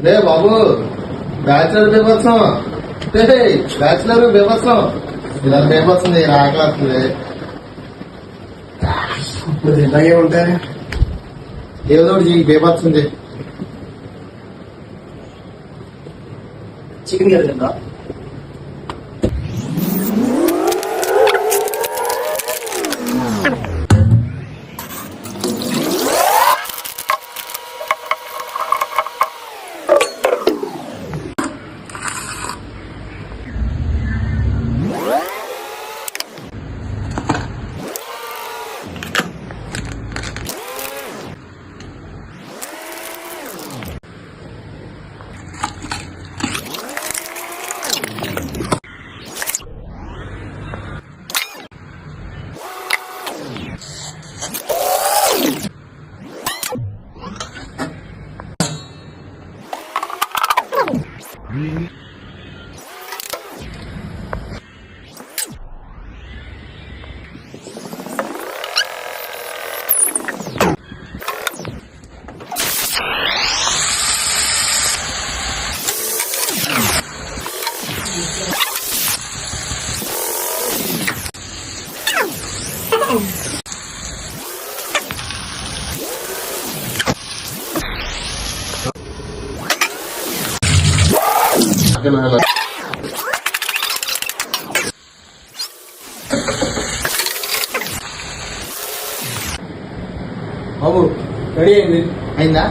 రే బాబు, bachelor బీభత్సం, bachelor బీభత్సం, ఇలా బీభత్సం ఆకలి వస్తుంది. ఇలాగే ఉంటాయి ఏదో బీభత్సింది. చికెన్ కర్రీ తిందా? బాబు రెడీ అయింది. అయిందా?